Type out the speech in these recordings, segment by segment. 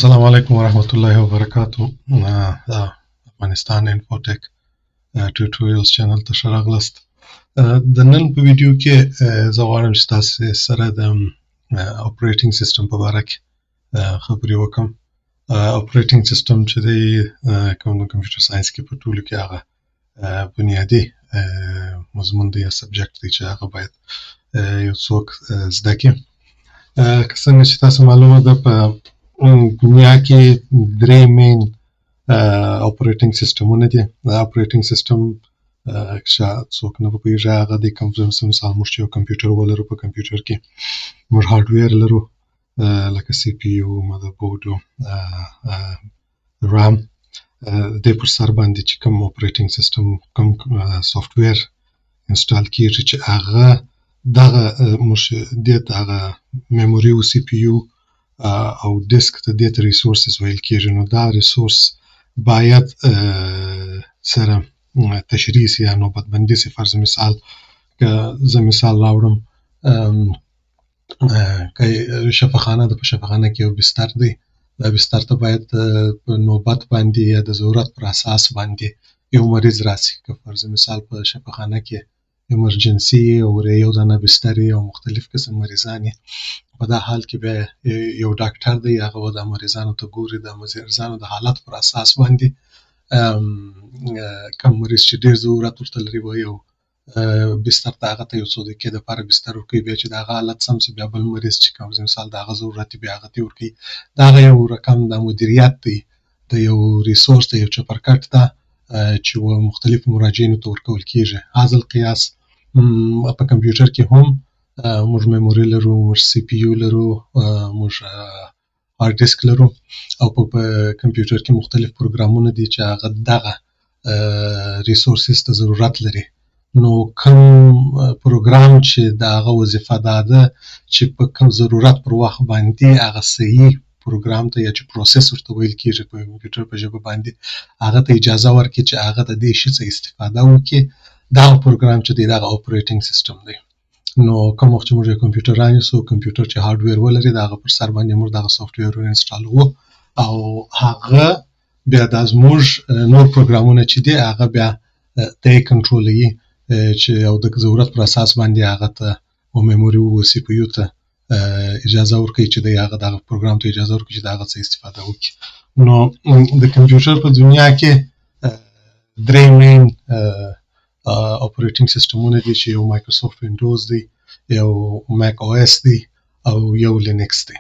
السلام علیکم ورحمۃ اللہ وبرکاتہ. دا افغانستان انفوټیک ټیوټوریالز چینل ته ښه راغلاست. د نن په ویډیو کې زه غواړم چې تاسو سره د اپریټینګ سیسټم په باره کې خبرې وکړم. اپریټینګ سیسټم چې دی کوم د کمپیوټر ساینس کې په ټولو کې هغه بنیادي مضمون دی یا سبجیکټ دی چې هغه باید یو څوک زده کړي. که څنګه چې تاسو معلومه ده په دنیا کې درې مین اپریټینګ سیسټمونه دي. دا اپریټینګ سیسټم که څوک نه پوهېږي هغه دی کوم مثال موږ چې یو کمپیوټر ولرو په کمپیوټر کې موږ هارډویر لرو لکه سی پي یو مدربورډ رام دې پر سر باندې چې کوم اپریټینګ سیسټم کوم سافټویر انسټال کېږي چې هغه دغه موږ دې ته هغه میموري او سی پي یو او ډیسک ته دې ته ریسورسز ویل کېږي. نو دا ریسورس باید سره تشریح سي یا نوبتبندي سي. فرض مثال که زه مثال راوړم که شفاخانه ده، په شفاخانه کې یو بستر دی، دا بستر ته باید په نوبت باندې یا د ضرورت پر اساس باندې یو مریض راسي. که فرض مثال په شفاخانه کې ایمرجنسي او یو دانه بستر او مختلف قسم مریضان په دا حال کې بیا یو ډاکټر دی هغه به د مریضانو ته ګوري، د مریضانو د حالت پر اساس باندې کوم مریض چې ډېر ضرورت ورته لري به یو بستر ته هغه ته یو څو دقیقې دپاره بستر ورکوي. بیا چې د هغه حالت سم سي بیا بل مریض چې کوم مثال د هغه ضرورت بیا هغه ته ورکوي. د هغه یو رقم د مدیریت دی د یو ریسورس د یو چپرکټ ده چې مختلفو مراجعینو ته ورکول کېږي. هذا القیاس په کمپیوټر کې هم موږ میموري لرو، موږ سی پي یو لرو، موږ هارد ډیسک لرو او په کمپیوټر کې مختلف پروګرامونه دي چې هغه دغه ریسورسز ته ضرورت لري. نو کوم پروګرام چې د هغه وظیفه دا ده چې په کوم ضرورت پر وخت باندې هغه صحیح پروګرام ته یا چې پروسس ورته ویل کېږي په کمپیوټر په ژبه باندې هغه ته اجازه ورکړي چې هغه د دې شي څخه استفاده وکړي. دغه پروګرام چې دی دغه اپریټینګ سیسټم دی. نو کوم وخت چې موږ یو کمپیوټر رانیسو، کمپیوټر چې هارډویر ولري د هغه پر سر باندې موږ دغه سافټویر انسټالوو او هغه بیا دا زموږ نور پروګرامونه چې دی هغه بیا ته یې کنټرولوي چې او د ضرورت پر اساس باندې هغه ته او میموري او سی پي یو ته اجازه ورکوي چې دی هغه دغه پروګرام ته اجازه ورکوي چې د هغه څه استفاده وکړي. نو د کمپیوټر په دنیا کې درې مین اپریټینګ سیسټمونه دي چې یو مایکروسافټ وینډوز دی، یو میک او اس دی او یو لینکس دی.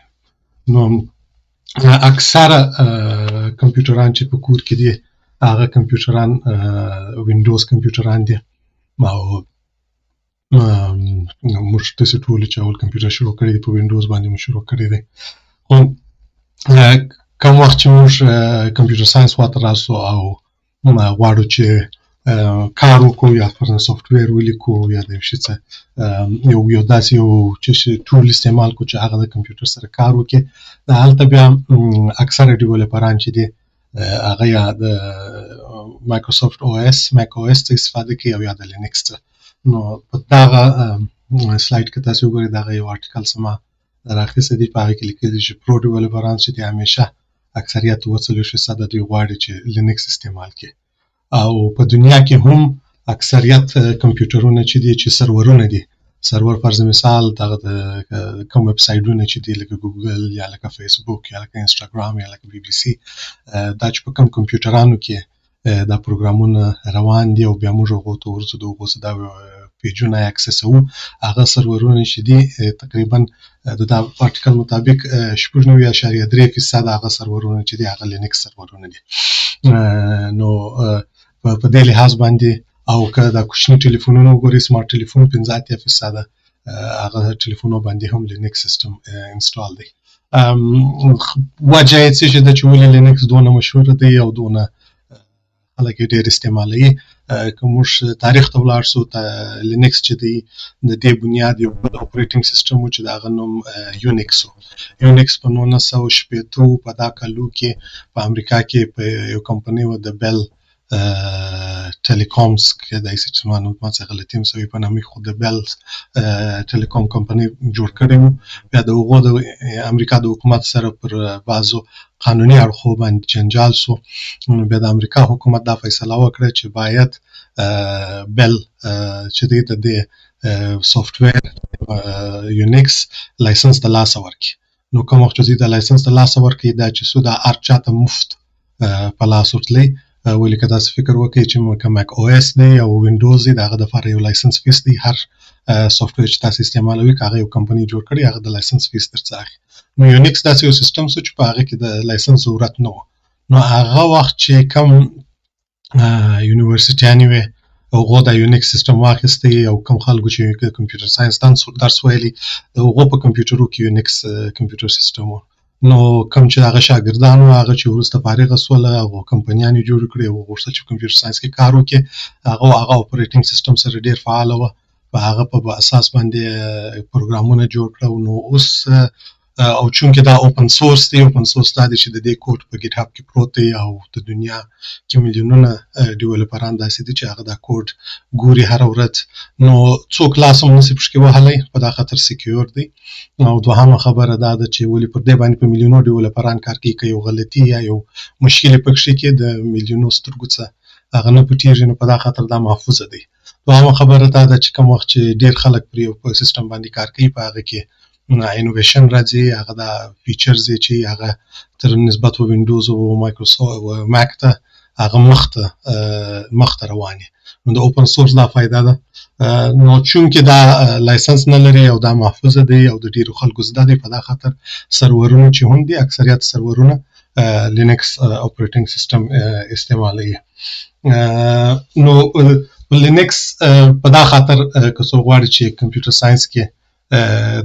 نو اکثره کمپیوټران چې په کور کې دي هغه کمپیوټران وینډوز کمپیوټران دي او موږ داسې ټول چې اول کمپیوټر شروع کړی دی په وینډوز باندې مو شروع کړی دی. خو کوم وخت چې موږ کمپیوټر ساینس خواته راسو او غواړو چې کار وکړو یا فرضاً سافټویر ولیکو یا د یو شي څه یو داسې یو ټول استعمال کړو چې هغه د کمپیوټر سره کار وکړي، د هلته بیا اکثره ډیولپران چې دي هغه یا د مایکروسافټ او اس میک او اس څخه استفاده کوي او یا د لینکس څخه. نو په دغه سلایډ کې تاسو وګورئ دغه یو آرټیکل څه ما راخیستی دی، په هغه کې لیکلي دي چې پرو ډیولپران چې دي همیشه اکثریت 40% دوی غواړي چې لینکس استعمال کړي. او په دنیا کې هم اکثریت کمپیوټرونه چې دي چې سرورونه دي، سرور فرض مثال دغه د کوم ویب سایټونه چې دي لکه ګوګل یا لکه فیسبوک یا لکه انسټاګرام یا لکه بي بي سي، دا چې په کوم کمپیوټرانو کې دا پروګرامونه روان دي او بیا موږ هغو ته ورځو د هغو څه دا پیجونه اکسسوو، هغه سرورونه چې دي تقریبا د دا آرټیکل مطابق 99.3% هغه سرورونه چې دي هغه لینکس سرورونه دي. نو په دې لحاظ باندې او که دا کوچني ټلیفونونه وګورئ سمارټ ټلیفون 15% هغه ټلیفونو باندې هم لینکس سیسټم انسټال دی. وجه یې څه شي ده چې ولې لینکس دونه مشهوره دی او دونه خلک یې ډېر استعمالوي. که موږ تاریخ ته ولاړ سو لینکس چې دی د دې بنیاد یو بل اپریټینګ سیسټم و چې د هغه نوم یونیکس و. یونیکس په 1960 په دا کالو کې په امریکا کې په یو کمپنۍ و د بیل ټیلیکومز کې د ایس چې ما څه غلطي هم سوي په نامه خو د بیل ټیلیکوم کمپنۍ جوړ کړی وو بیا د هغو د امریکا د حکومت سره پر بعضو قانوني اړخو باندې جنجال سو بیا د امریکا حکومت دا فیصله وکړه چې باید بیل چې د سافټویر یونیکس لایسنس د لاسه ورکړي نو کوم وخت چې د لایسنس د لاسه ورکړي دا چې سو د هر چاته مفت په لاس ورتلی ولې که تاسو فکر وکړئ چې مک او اس دی او وینډوز دی د هغه دپاره یو لایسنس فیس دی هر سافټویر چې تاسو استعمالوي که هغه یو کمپنۍ جوړ کړي هغه د لایسنس فیس درڅه اخلي نو یونیکس داسې یو سیستم سو چې په هغه کې د لایسنس ضرورت نه و نو هغه وخت چې کوم یونیورسټیانې وې هغو دا یونیکس سیستم واخیستی او کوم خلکو چې کمپیوټر ساینس درس ویلي د هغو په کمپیوټرو کې یونیکس کمپیوټر سیستم و نو کوم چې هغه شاګردان و هغه چې وروسته فارغه سوله هغو کمپنیانې جوړې کړې او غوښتل چې کمپیوټر ساینس کې کار وکړي هغه اپریټینګ سیستم سره ډېر فعاله وه په هغه په اساس باندې پروګرامونه جوړ کړه نو اوس او چونکې دا اوپن سورس دی اوپن سورس دا دی چې د دې کوډ په ګیټ هاب کې پروت دی او د دنیا کې میلیونونه ډیولپران داسې دي چې هغه دا کوډ ګوري هره ورځ نو څوک لاس هم نشي پکې وهلی په دا خاطر سکیور دی او دوهمه خبره دا ده چې ولې پر دې باندې په میلیونو ډیولپران کار کوي که یو غلطي یا یو مشکل یې پکې کې د میلیونو سترګو څخه هغه نه پټېږي نو په دا خاطر دا محفوظه دی دوهمه خبره دا ده چې کوم وخت چې ډېر خلک پر یو سیسټم باندې کار کوي په هغه کې انوویشن راځي هغه دا فیچرز چې هغه تر نسبت و وینډوز او مایکروسافت او ماک ته هغه مخته رواني نو د اوپن سورس دا فایده ده نو چونکې دا لایسنس نه لري او دا محفوظه دی او د ډیرو خلکو زده دی په دا خاطر سرورونه چې هم دي اکثریت سرورونه لینکس اپریټینګ سیستم استعمالوي نو لینکس په دا خاطر که څوک غواړي چې کمپیوټر ساینس کې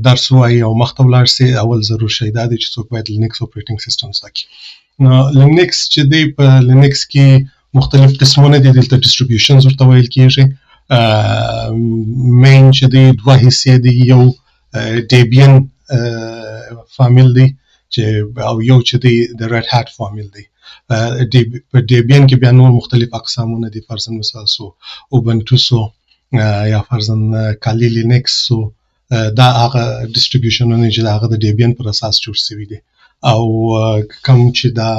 درس وایي او مخته ولاړ سي اول ضرور شی دا دی چې څوک باید لینکس اپریټینګ سیستم زده کړي نو لینکس چې دی په لینکس کې مختلف قسمونه دي دلته ډسټریبیوشنز ورته ویل کېږي مین چې دی دوه حصې دي یو ډیبین فامیل دی چې او یو چې دی د ریډ هات فامیل دی په ډیبین کې بیا نور مختلف اقسامونه دي فرضاً مثال سو اوبنټو سو یا فرضاً کالی لینکس سو دا هغه ډسټریبیوشنونه چې هغه د ډیبین پر اساس جوړ شوي دي او کوم چې دا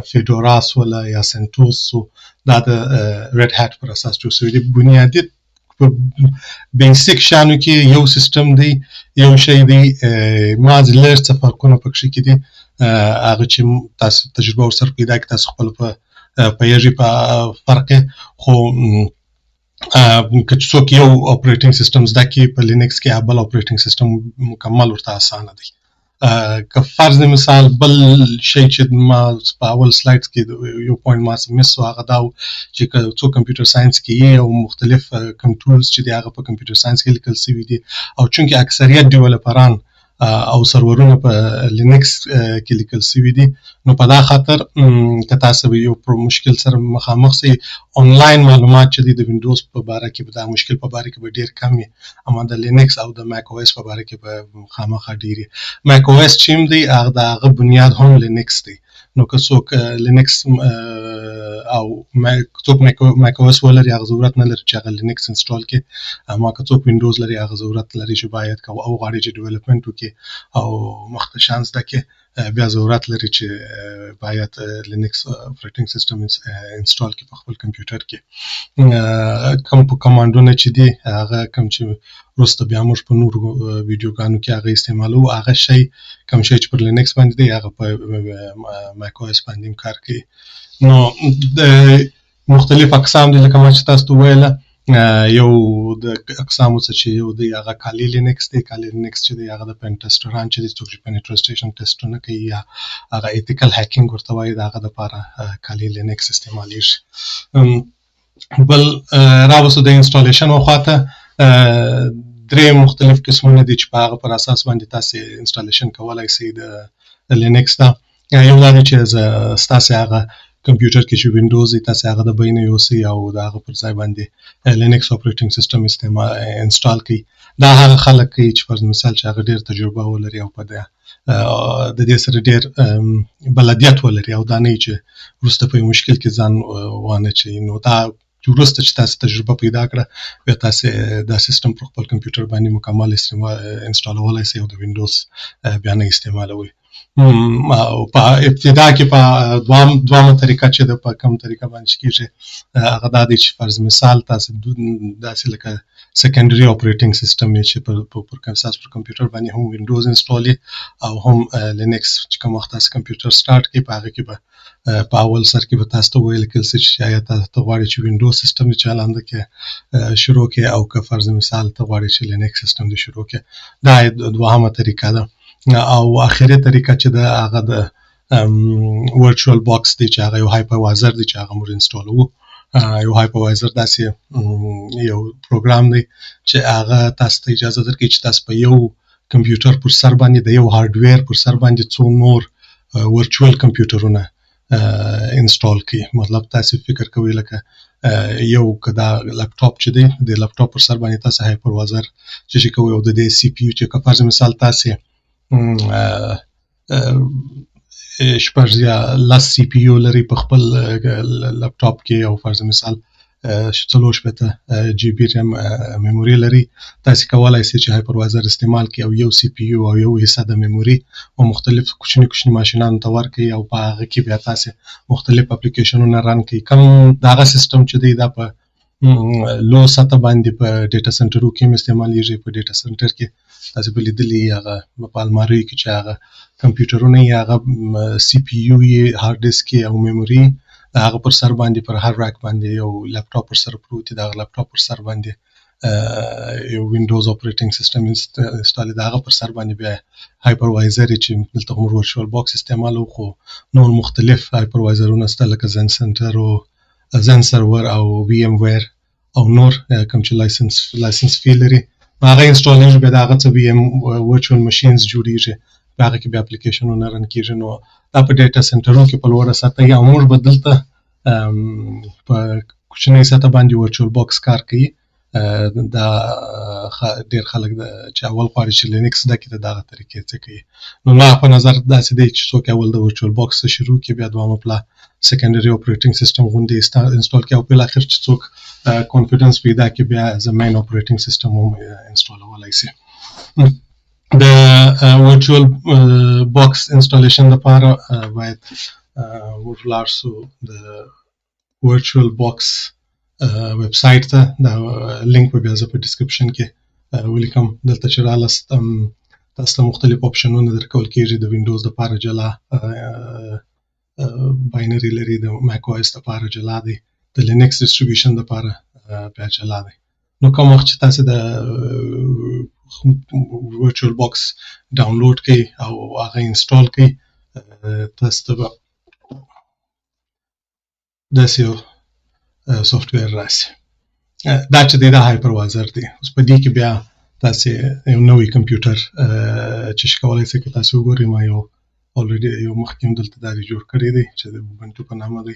فیډورا ولا یا سنټوس دا د ریډ هات پر اساس جوړ شوي دي بنیادی په بیسیک شانو کې یو سیستم دی یو شی دی ما ځلر څه فرقونه پکې کې دي هغه چې تاسو تجربه ورسره پیدا کړئ تاسو خپل په یوه په فرق خو که څوک یو اپریټینګ سیستم زده کړي په لینکس کې بل اپریټینګ سیستم مکمل ورته اسانه دی که فرض مثال بل شی چې ما په اول سلایډز کې یو پوینټ ما مس هغه دا چې څوک کمپیوټر ساينس کې او مختلف کم ټولز چې دی هغه په کمپیوټر ساينس کې لیکل شوی دي او چونکې اکثریت ډیولپران او سرورونه په لینکس کې لیکل شوي دي نو په دا خاطر که تاسو یو مشکل سره مخامخ سئ آنلاین معلومات چې دي د وینډوز په باره کې به دا مشکل په باره کې به ډېر کم وي اما د لینکس او د ماک او اس په باره کې به خامخا ډېر وي ماک او اس چې هم دی هغه د هغه بنیاد هم لینکس دی نو که څوک لینکس او څوک ماک او اس ولري هغه ضرورت نه لري چې هغه لینکس انسټال کړي اما که څوک وینډوز لري هغه ضرورت لري چې باید او غواړي چې ډیولپمنټ وکړي او مخته شانس ده کې بیا ضرورت لري چې باید لینکس اپریټینګ سیستم انسټال کړي په خپل کمپیوټر کې کوم کمانډونه چې دي هغه کوم چې وروسته بیا موږ په نورو ویډیوګانو کې هغه استعمالو هغه شی کوم شی چې پر لینکس باندې دی هغه په ماک او اس باندې کار کوي نو مختلف اقسام دي لکه ما چې تاسو ته ویله یو د اقسامو څخه چې یو دی هغه کالی لینکس دی کالی لینکس چې دی هغه د پن ټیسټران چې دی څوک چې پنټریسټیشن ټیسټونه کوي یا هغه ایتیکل هیکینګ ورته وایي د هغه دپاره کالی لینکس استعمالیږي بل راوسو د انسټالیشن خواته درې مختلف قسمونه دي چې په هغه پر اساس باندې تاسو انسټالیشن کولای شئ د لینکس ته یو دا دی چې ستاسو هغه کمپیوټر کې چې وینډوز تاسو هغه د بینه یوسي او دا هغه پر ځای باندې لینکس اپریټینګ سیستم انسټال کړئ دا هغه خلک کوي چې فرض مثال چې هغه ډېر تجربه ولري او په د دې سره ډېر بلدیت ولري او دا نه چې وروسته په مشکل کې ځان وانه چي. نو دا وروسته چې تاسو تجربه پیدا کړه بیا تاسو دا سیستم پر خپل کمپیوټر باندې مکمل انسټالولای شئ او د وینډوز بیا نه استعمالوي. او په ابتدا کې په دوامه طریقه چې د په کوم طریقه باندې کېږي هغه دا دی چې فرض مثال تاسو داسې لکه سیکنډري اپریټینګ سیستم چې پر کمپیوټر باندې هم وینډوز انسټال او هم لینکس چې کوم وخت تاسو کمپیوټر سٹارټ کړئ په هغه کې به په اول سر کې به تاسو ته ویل کېږي چې آیا تاسو غواړئ چې وینډوز سیستم چلاند کې شروع کړئ او که فرض مثال ته غواړئ چې لینکس سیستم دې شروع کړئ. دا دوامه طریقه ده. او اخیری طریقه چې د هغه د ورچوال باکس دی چې هغه یو هایپروایزر دی چې هغه موږ انسټالوو. یو هایپروایزر داسې یو پروګرام دی چې هغه تاسو ته اجازه درکوي چې تاسو په یو کمپیوټر پر سر باندې د یو هارډویر پر سر باندې څو نور ورچوال کمپیوټرونه انسټال کړئ. مطلب تاسو فکر کوئ لکه یو که دا لپټاپ چې دی د لپټاپ پر سر باندې تاسو هایپروایزر چې کوئ او د دې سی پی یو چې فرض مثال تاسو شپږ یا لس سی پی یو لري په خپل لپټاپ کې او فرض مثال څلور شپېته جی بي ریم میموري لري. تاسو کولای شئ چې هایپروایزر استعمال کړئ او یو سی پی یو او یو حصہ د میموري او مختلف کوچني ماشینانو ته ورکړئ او په هغه کې بیا تاسو مختلف اپلیکیشنونه رن کړئ. کوم دغه سیستم چې دی دا په لو سطح باندې په ډیټا سنټرو کې استعمالیږي. په ډیټا سنټر کې تاسو به لیدلی هغه په الماری کې چې هغه کمپیوټرونه یې هغه سی پی یو یې هارد ډیسک او میموري هغه پر سر باندې پر هر راک باندې یو لپټاپ پر سر پروت دی. دا لپټاپ پر سر باندې یو وینډوز اپریټینګ سیستم انسټال دی. هغه پر سر باندې بیا هایپروایزر چې دلته موږ ورچوال باکس استعمالو خو نور مختلف هایپروایزرونه شته لکه زن سنټر او زن سرور او وی ام ویر او نور کوم چې لایسنس فی لري هغه انسټالیږي. بیا د هغه څه وی ام ورچوال ماشینز جوړیږي په هغه کې بیا اپلیکیشنونه رن کېږي. نو دا په ډیټا سنټرونو کې په لوړه سطح یا موږ به دلته په کوچنۍ سطح باندې ورچوال باکس کار کوي. دا ډېر خلک چې اول غواړي چې لینکس زده کړي د دغه طریقې څه کوي. نو ما په نظر داسې دی چې څوک اول د ورچوال باکس شروع کړي بیا دوامه پله سیکنډري اپریټینګ سیستم غوندې انسټال کړي او په اخر چې څوک کانفیډنس پیدا کړي بیا از مین اپریټینګ سیستم هم انسټالولای شي. د ورچوال باکس انسټالیشن لپاره باید موږ لاړ شو د ورچوال باکس ویب سایټ ته. دا لینک به بیا زه په ډسکرپشن کې ولیکم. دلته چې رالاست تاسو ته مختلف اپشنونه درکول کېږي. د وینډوز لپاره جلا باینري لري، د ماک او اس لپاره جلا دی، د لینکس ډسټریبیوشن لپاره بیا جلا دی. نو کوم وخت چې تاسو د ورچوال باکس ډاونلوډ کړئ او هغه انسټال کړئ تاسو ته به داسې یو سافټویر راشي. دا چې دی دا هایپروایزر دی. اوس په دې کې بیا تاسو یو نوی کمپیوټر چې کولی شئ که تاسو وګورئ ما یو already یو مخکې هم دلته دا جوړ کړی دی چې د اوبنټو په نامه دی.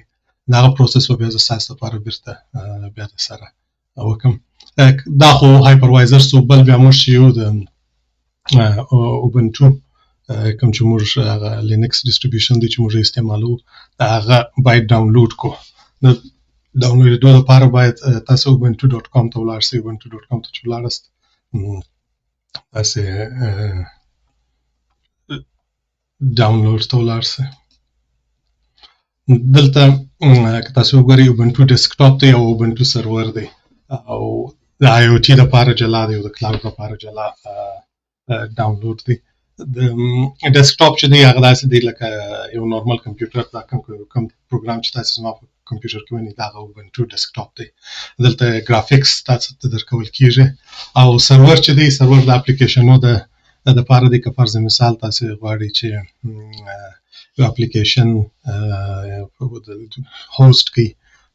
د هغه پروسس به بیا زه ستاسو لپاره بیرته بیا درسره وکړم. دا خو هایپروایزر سو بل بیا موږ چې یو د اوبنټو کوم چې موږ هغه لینکس ډسټریبیوشن دی چې موږ استعمالوو هغه باید ډاونلوډ کو. د ډاونلوډېدو لپاره باید تاسو ubuntu.com ته ولاړ شئ. ubuntu.com ته چې ولاړاست تاسې ډاونلوډ ته ولاړ شئ. دلته که تاسو وګورئ اوبنټو ډیسکټاپ دی او اوبنټو سرور دی او د آی او ټي لپاره جلا دی او د کلاود لپاره جلا ډاونلوډ دی. د ډیسکټاپ چې دی هغه داسې دی لکه یو نارمل کمپیوټر. دا کوم پروګرام چې تاسو زما په کمپیوټر کې وینئ دا هغه اوبنټو ډیسکټاپ دی. دلته ګرافیکس تاسو ته درکول کېږي او سرور چې دی سرور د اپلیکیشنو د لپاره دی. که فرض مثال تاسو غواړئ چې یو اپلیکیشن هوسټ کړئ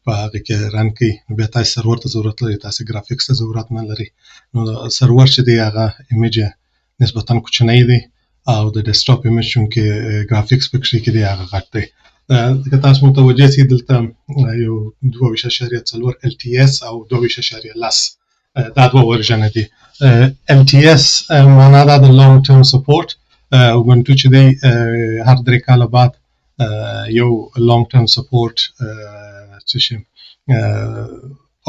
په هغه کې رن کړئ نو بیا تاسو سرور ته ضرورت لري، تاسو ګرافیکس ته ضرورت نه لري. نو سرور چې دی هغه ایمیج نسبتا کوچنی دی او د ډیسکټاپ ایمیج چونکې ګرافیکس پکې کې دی هغه غټ دی. که تاسو متوجه شئ دلته یو 2.4 LTS او 2.10 دا دوه ورژن دي. LTS معنا دا د لانګ ټرم سپورټ Ubuntu چې دی هر 3 کاله بعد یو لانګ ټرم سپورټ څه شي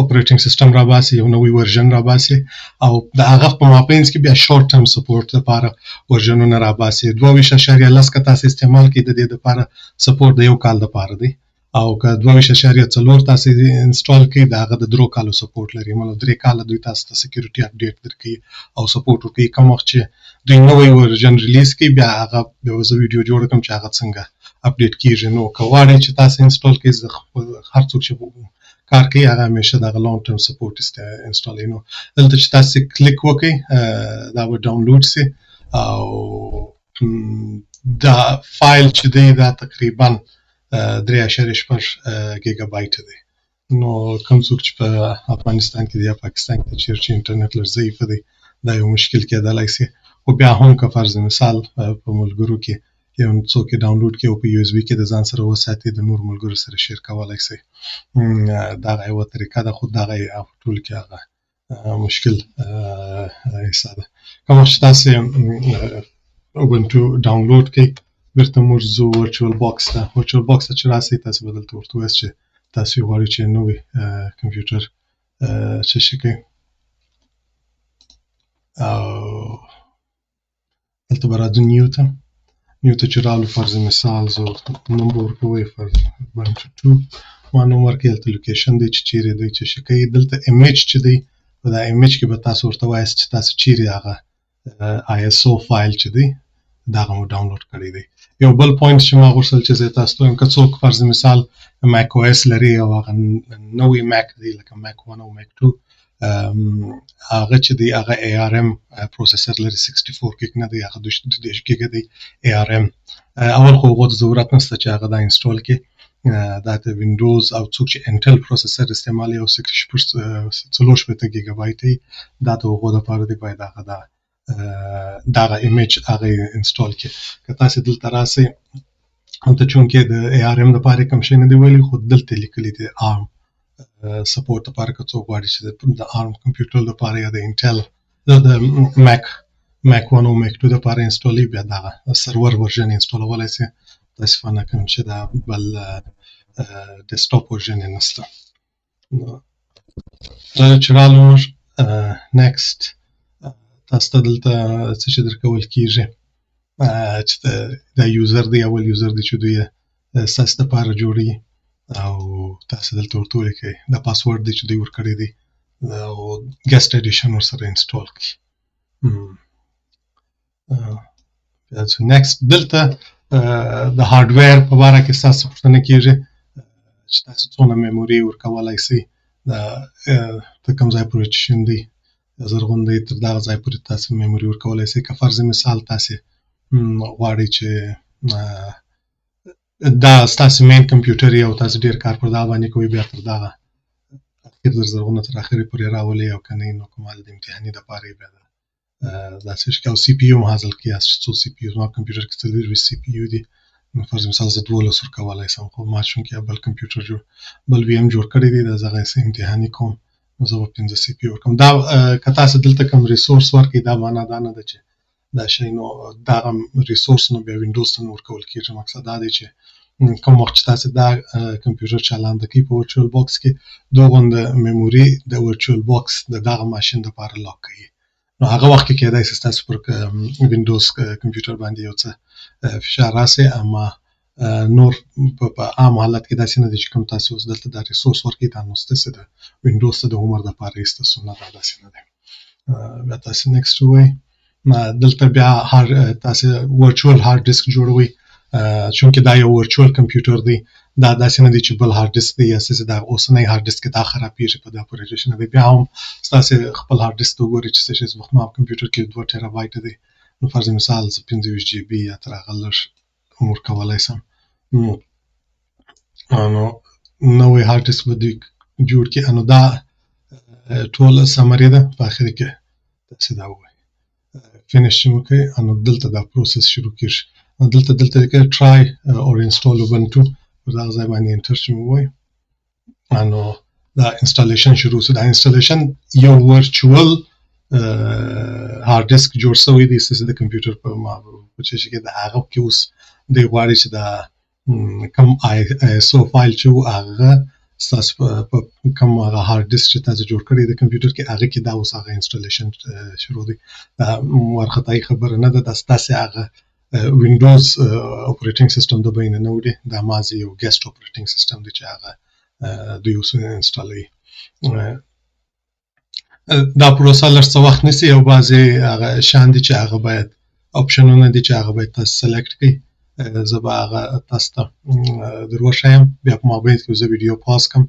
اپریټینګ سیستم را باسي یو نوې ورژن را باسي او د هغه په مابینځ کې بیا شورت ټرم سپورټ لپاره ورژنونه را باسي 22.10 که تاسو استعمال کړئ د دې لپاره سپورټ د یو کال لپاره دی او که 22.4 تاسو انسټال کړئ د هغه د 3 کالو سپورټ لري مله 3 کاله دوی تاسو ته سکیورټي اپډیټ درکوي او سپورټ ورکوي کوم وخت چې دوی نوې ورژن ریلیز کړي بیا هغه یو ویډیو جوړ کړم چې هغه څنګه اپډیټ کیږي نو که غواړئ چې تاسو انسټال کړئ هر څوک چې کار کوي هغه همیشه د لانګ ټرم سپورټ انسټال نو دلته چې تاسو کلیک وکړئ دا به ډاونلوډ شي او دا فایل چې دی دا تقریبا 3.8 ګیګا بایټ دی نو کوم څوک چې په افغانستان کې دی یا پاکستان کې چیرې انټرنیټ لږ ضعیف دی دا یو مشکل کېدلی شي خو بیا هم که فرض مثال په ملګرو کې یو څوک یې ډاونلوډ کړي او په USB کې د ځان سره وساتي د نور ملګرو سره شیر کولی شي دغه یوه طریقه ده خو دغه یې ټول کې هغه مشکل حصه ده کوم وخت چې تاسې Ubuntu ډاونلوډ کړئ بیرته موږ ځو ورچوال باکس ته ورچوال باکس ته چې راسئ تاسې به دلته ورته ووایاست چې تاسې غواړئ چې نوی کمپیوټر څه شي کړئ او دلته به راځو نیو ته چې رالو فرض مثال زه نوم به ورکوئ فرض Ubuntu 2 ما نوم ورکړئ هلته لوکیشن دی چې چیرې دی چې شي کوي دلته ایمیج چې دی په دا ایمیج کې به تاسو ورته وایاست چې تاسو چیرې هغه ISO فایل چې دی دغه مو ډاونلوډ کړی دی یو بل پوینټ چې ما غوښتل چې زه تاسو ته وایم که څوک فرض مثال ماک او اس لري او هغه نوی ماک دی لکه ماک 1 او ماک 2 هغه چې دی هغه ARM پروسیسر لري 64 ګیګ نه دی هغه 32 ګیګ دی ARM اول خو هغه ضرورت نشته چې هغه دا انسټال کړي دا د وینډوز او څوک چې انټل پروسیسر استعمالوي او 64 ګیګا بایټ دی دا د هغو دپاره دی باید هغه دغه ایمیج هغه انسټال کړي که تاسې دلته راسئ هلته چونکې د ARM دپاره کوم شی نه دی ویلي خو دلته لیکلي دی ARM سپورټ لپاره که څوک غواړي چې د ARM کمپیوټر لپاره یا د انټل د ماک 1 او ماک 2 لپاره انسټالوي بیا دغه سرور ورژن انسټالولی شي متاسفانه کوم چې دا بل ډیسکټاپ ورژن یې نشته دا چې رالو موږ نیکسټ تاسو ته دلته څه شي درکول کېږي چې دا یوزر دی اول یوزر دی چې دوی ستاسو دپاره جوړوي او تاسو دلته ورته ولیکئ دا پاسورډ دی چې دوی ورکړی دی او ګیسټ ایډیشن ورسره انسټال کړي بیا ځو نیکسټ دلته د هارډویر په باره کې ستاسو پوښتنه کېږي چې تاسو څومره میموري ورکولی شئ د کوم ځای پورې چې شین دی زرغون دی تر دغه ځای پورې تاسو میموري ورکولی شئ که فرض مثال تاسې غواړئ چې دا ستاسو مین کمپیوټر او تاسو ډېر کار پر دغه باندې کوئ بیا تر دغه اخر در زرغونه تر اخرې پورې راولئ او که نه نو کومال د امتحاني دپاره یې بیا داسې شي او سی پي یو هم حاصل کړي څو سی پي یو زما کمپیوټر کې 24 سی پي یو دي نو فرض مثال زه 12 ورکولی شم خو ما چونکې بل کمپیوټر بل وي ام جوړ کړی دی د هغه امتحاني کوم نو زه به 15 سی پي یو ورکوم دا که تاسو دلته کوم ریسورس ورکړئ دا معنا دا نه ده چې دا شی نو دغه ریسورس نو بیا وینډوز ته نه ورکول کېږي مقصد دا دی چې کوم وخت چې تاسو دا کمپیوټر چالانده کوئ په ورچوال باکس کې دوغونده میموري د ورچوال باکس د دغه ماشین دپاره لاک کوي نو هغه وخت کې کېدای شي ستاسو پر وینډوز کمپیوټر باندې یو څه فشار راسي اما نور په عام حالت کې داسې نه دی چې کوم تاسو اوس دلته دا ریسورس ورکړئ دا نو ستاسو د وینډوز ته د عمر دپاره یې ستاسو نه دا داسې نه دی بیا تاسو نیکسټ ووایئ دلته بیا تاسو ورچوال هارډ ډیسک جوړوئ چونکې دا یو ورچوال کمپیوټر دی دا داسې نه دی چې بل هارډ ډیسک دی یا ستاسې دا اوسنی هارډ ډیسک کې دا خرابېږي په دا پورې نه دی بیا هم ستاسې خپل هارډ ډیسک ته وګورئ چې څه شی زما کمپیوټر کې 2 ټیرا بایټه دی نو فرض مثال زه 25 جی بي یا تر هغه لږ ورکولی شم نو نوی هارډ ډیسک به دوی جوړ کړي نو دا ټوله سمري ده په اخر کې تاسې دا ووایئ فینش چې وکړئ نو دلته دا پروسس شروع کېږي دلته لیکل try or install Ubuntu پر دغه ځای باندې انټر چې ووایئ نو دا انسټالیشن شروع شو دا انسټالیشن یو ورچوال هارد ډیسک جوړ شوی دی چې د کمپیوټر په چې کې د هغه کې اوس د غواړي چې د کم ISO فایل چې هغه تاسو په کوم هغه هارد ډیسک چې تاسو جوړ کړی د کمپیوټر کې هغه کې دا اوس هغه انسټالیشن شروع دی ورخطای خبره نه ده تاسو هغه وینډوز اپریټینګ سیستم د بین نه وړي دا مازی یو ګیسټ اپریټینګ سیستم دی چې هغه دوی اوس انسټالوي دا پروسه لږ څه وخت نیسي او بعضې هغه شیان دي چې هغه باید اپشنونه دي چې هغه باید تاسو سلیکټ کړئ زه به هغه تاسو ته در وښیم بیا په مابین کې زه ویډیو پاز کړم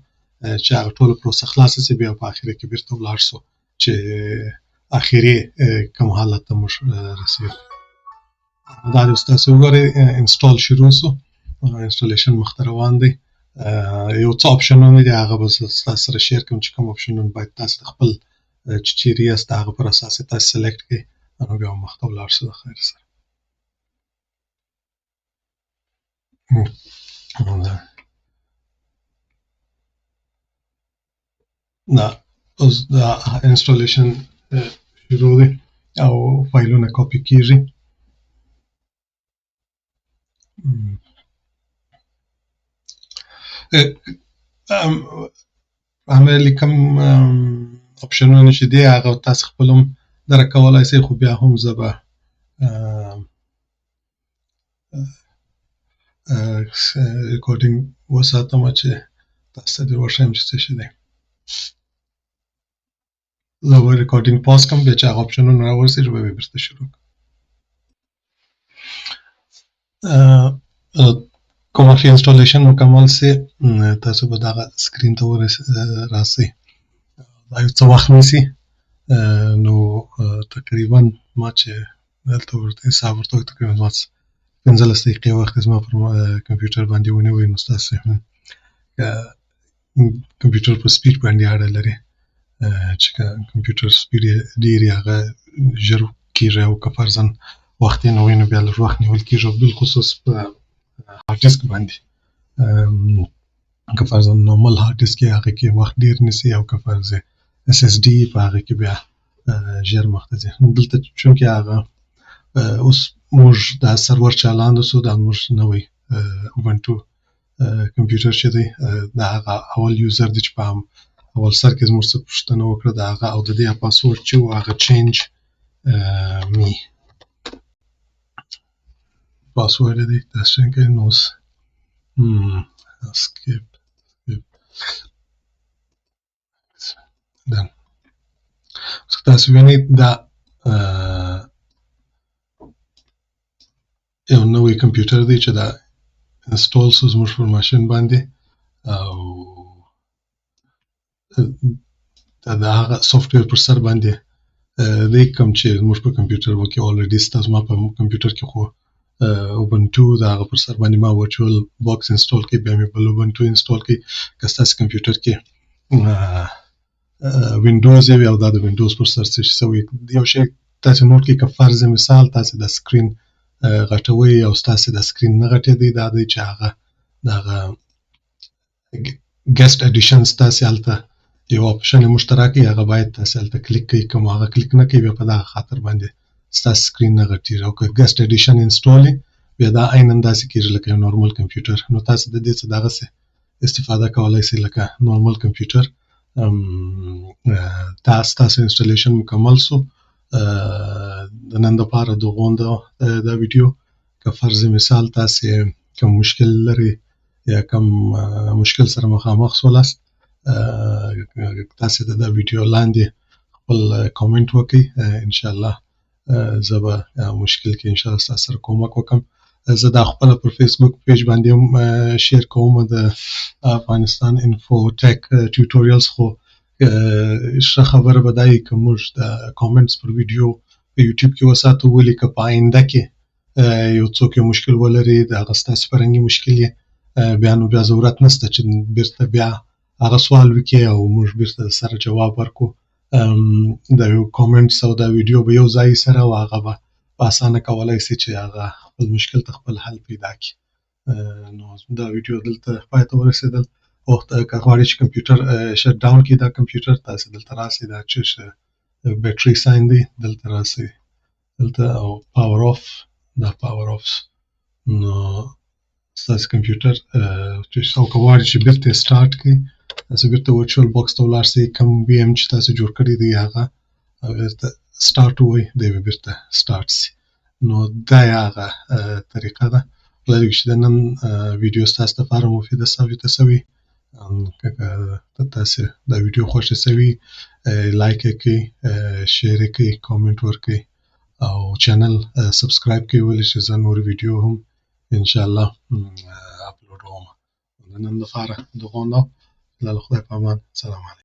چې هغه ټوله پروسه خلاصه شي بیا په اخره کې بیرته ولاړ شو چې اخري کوم حالت ته موږ رسېږو دا د تاسو وګورئ انسټال شروع شو انسټالیشن مخ ته روان دی یو څه اپشنونه دي هغه به تاسو سره شیر کوم چې کوم اپشنونه باید تاسو خپل چې چیرې یاست د هغه پر اساس یې تاسو سلیکټ کړئ نو بیا مخ ته ولاړ شو د خیر سره دا اوس د انسټالیشن شروع دی او فایلونه کاپي کیږي عملی کوم اپشنونه چې دی هغه تاسو خپل هم درک کولی شئ خو بیا هم زه به ریکارډینګ وساتم چې تاسو ته در وښیم چې څه شی دی زه به ریکارډینګ پاز کړم بیا چې هغه اپشنونه راورسېږي به بیرته شروع کړم کوم چې انسټالیشن مکمل سي تاسو به دغه سکرین ته راسئ دا یو څه وخت نیسي نو تقریبا ما چې دلته ورته حساب ورته تقریبا 15 دقیقې وخت زما پر کمپیوټر باندې ونیوی نو ستاسو کمپیوټر په سپیډ باندې اړه لري چې کمپیوټر سپیډ ډېر هغه ژر کېږي او که فرضاً وخت یې نه وي نو بیا لږ وخت نیول کېږي او بالخصوص په هارد ډیسک باندې که فرضاً نورمال هارد ډیسک یې هغه کې وخت ډېر نیسي او که فرض SSD په هغه کې بیا ژر مخته ځي دلته چونکې هغه اوس موږ دا سرور چالانده سو دا موږ نوی اوبنټو کمپیوټر چې دی دا هغه اول یوزر دی چې په اول سر کې زموږ څه پوښتنه وکړه د هغه او د دې پاسورډ چې و هغه چینج می پاسورډ دی تاسو څنګه نو اسکیپ دن تاسو وینئ دا یو نوی کمپیوټر دی چې دا انسټال شو زموږ پر ماشین باندې او دا هغه سافټویر پر سر باندې دی کوم چې زموږ په کمپیوټر کې اولریډي ستاسو ما په کمپیوټر کې خو اوبنټو دا هغه پر سر باندې ما ورچوال باکس انسټال کړي بیا مې بل اوبنټو انسټال کړي که ستاسو کمپیوټر کې وینډوز وي او دا د وینډوز پر سر څه شوی یو شی تاسو نوټ کړئ که فرض مثال تاسو د سکرین غټوي او ستاسو د سکرین نه غټېدی دا دی چې هغه دغه ګیسټ اډیشن ستاسو هلته یو اپشن مشترک هغه باید تاسو هلته کلیک کړئ کوم هغه کلیک نه کوي بیا په دغه خاطر باندې ستاسو سکرین نه غټېږي او که ګیسټ اډیشن انسټال بیا دا عیناً داسې کېږي لکه یو نورمال کمپیوټر نو تاسو د دې څه دغسې استفاده کولی شئ لکه نورمال کمپیوټر ستاسو انسټالیشن مکمل سو د نن دپاره د غونډه دا ویډیو که فرض مثال تاسو کوم مشکل لري یا کوم مشکل سره مخامخ سولاست تاسو د دا ویډیو لاندې خپل کامنټ وکړئ ان شاء الله زه به مشکل کې ان شاء الله تاسو سره کومک وکړم زه دا خپل پر فیسبوک پیج باندې هم شیر کوم د افغانستان انفو ټیک ټیوټوریالز خو ښه خبره به دا وي که موږ د کامنټس پر ویډیو په یوټیوب کې وساتو ولې که په آینده کې یو څوک یو مشکل ولري د هغه ستاسو فرهنګي مشکل یې بیا نو بیا ضرورت نشته چې بیرته بیا هغه سوال وکړي او موږ بیرته سره جواب ورکړو د یو کامنټس او دا ویډیو به یو ځای سره او هغه به په اسانه کولی شي چې هغه خپل مشکل ته خپل حل پیدا کړي نو دا ویډیو دلته پای ته ورسېدل او که غواړئ چې کمپیوټر شټ ډاون کړي دا کمپیوټر تاسو دلته راسئ دا چې بیټري ساين دی دلته راسئ دلته او پاور آف دا پاور آف نو ستاسو کمپیوټر چې څوک غواړي چې بیرته سٹارټ کړي تاسو بیرته ورچوال باکس ته ولاړ شئ کوم وي ام چې تاسو جوړ کړی دی هغه بیرته سٹارټ ووایئ دی به بیرته سٹارټ شي نو دا یې هغه طریقه ده خدای دې چې د نن ویډیو ستاسو لپاره مفیده ثابته شوې که تاسو دا ویډیو خوښه شوې لایک یې کړئ شیر یې کړئ کامنټ ورکړئ او چینل سبسکرایب کړئ ولې چې زه نور ویډیو هم انشاءالله اپلوډوم د نن لپاره دغونه له خدای په امان سلام علیکم